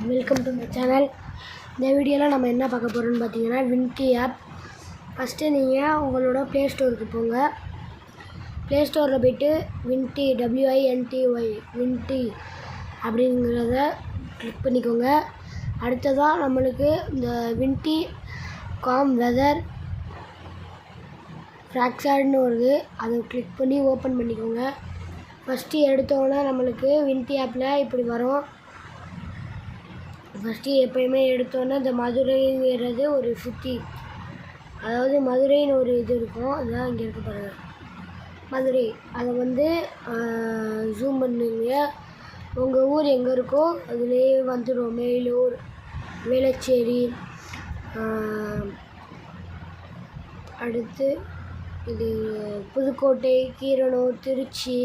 Welcome to my channel. இந்த வீடியோவில் நம்ம என்ன பார்க்க போகிறோம்னு பார்த்தீங்கன்னா வின்டி ஆப். ஃபஸ்ட்டு நீங்கள் உங்களோட ப்ளே ஸ்டோருக்கு போங்க. ப்ளே ஸ்டோரில் போய்ட்டு வின்டி WINTY வின்டி அப்படிங்கிறத கிளிக் பண்ணிக்கோங்க. அடுத்ததாக நம்மளுக்கு இந்த வின்டி வெதர் ஃப்ராக்சர்னு வருது, அதை கிளிக் பண்ணி ஓப்பன் பண்ணிக்கோங்க. ஃபஸ்ட்டு எடுத்தோன்னே நம்மளுக்கு வின்டி ஆப்பில் இப்படி வரும். ஃபஸ்ட்டு எப்போயுமே எடுத்தோன்னே இந்த மதுரைங்கிறது ஒரு சிட்டி, அதாவது மதுரைன்னு ஒரு இது இருக்கும். அதுதான் இங்கே இருக்க பாருங்கள், மதுரை. அதை ஜூம் பண்ணுங்க. உங்கள் ஊர் எங்கே இருக்கோ அதுலேயே வந்துடும். மேலூர், வேளச்சேரி, அடுத்து இது புதுக்கோட்டை, கீரனூர், திருச்சி,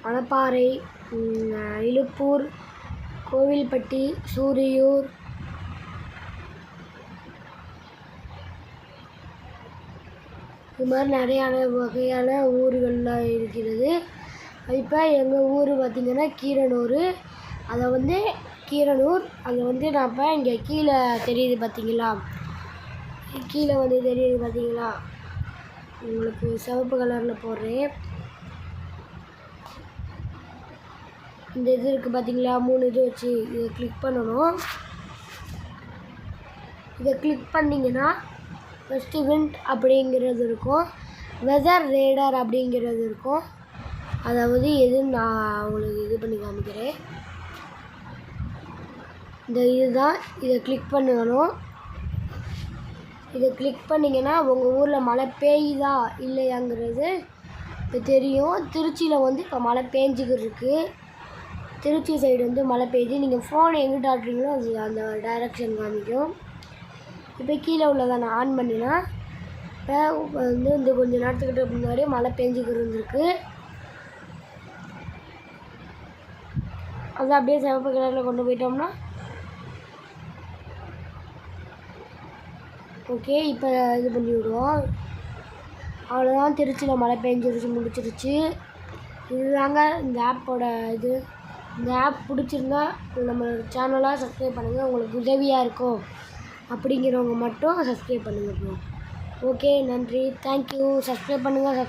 மணப்பாறை, இலுப்பூர், கோவில்பட்டி, சூரியூர், இது மாதிரி நிறையான வகையான ஊர்கள்லாம் இருக்கிறது. இப்போ எங்கள் ஊர் பார்த்திங்கன்னா கீரனூர். கீரனூர் அதை நான் இப்போ இங்கே கீழே தெரியுது பார்த்தீங்களா, கீழே தெரியுது பார்த்தீங்களா, உங்களுக்கு சிவப்பு கலரில் போடுறேன். இந்த இது இருக்குது பார்த்தீங்களா, 3 இது வச்சு இதை கிளிக் பண்ணணும். இதை கிளிக் பண்ணிங்கன்னா ஃபஸ்ட்டு விண்ட் அப்படிங்கிறது இருக்கும், வெதர் ரேடார் அப்படிங்கிறது இருக்கும். அதாவது எதுன்னு நான் உங்களுக்கு இது பண்ணி காமிக்கிறேன். இந்த இதுதான், இதை கிளிக் பண்ணணும். இதை கிளிக் பண்ணிங்கன்னா உங்கள் ஊரில் மழை பெய்யுதா இல்லையாங்கிறது இப்போ தெரியும். திருச்சியில் இப்போ மழை பேஞ்சிக்கிட்டு இருக்குது. திருச்சி சைடு மழை பெய்யுது. நீங்கள் ஃபோனை எங்கிட்ட ஆட்டுறீங்களோ அது அந்த டைரக்ஷன் காமிக்கும். இப்போ கீழே உள்ளதை நான் ஆன் பண்ணினா இப்போ இந்த கொஞ்சம் நேரத்துக்கிட்ட முன்னாடி மழை பெஞ்சிக்கிட்டு இருந்திருக்கு. அது அப்படியே சிவப்பு கலரில் கொண்டு போயிட்டோம்னா ஓகே. இப்போ இது பண்ணி விடுவோம். அவ்வளோதான், திருச்சியில் மழை முடிச்சிருச்சு. இதுதாங்க இந்த ஆப்போட இது. இந்த ஆப் பிடிச்சிருந்தா நம்ம சேனலை சப்ஸ்கிரைப் பண்ணுங்கள். உங்களுக்கு உதவியாக இருக்கும் அப்படிங்கிறவங்க மட்டும் சப்ஸ்கிரைப் பண்ணுங்கள் ப்ரோ. ஓகே, நன்றி, தேங்க்யூ. சப்ஸ்கிரைப் பண்ணுங்கள்.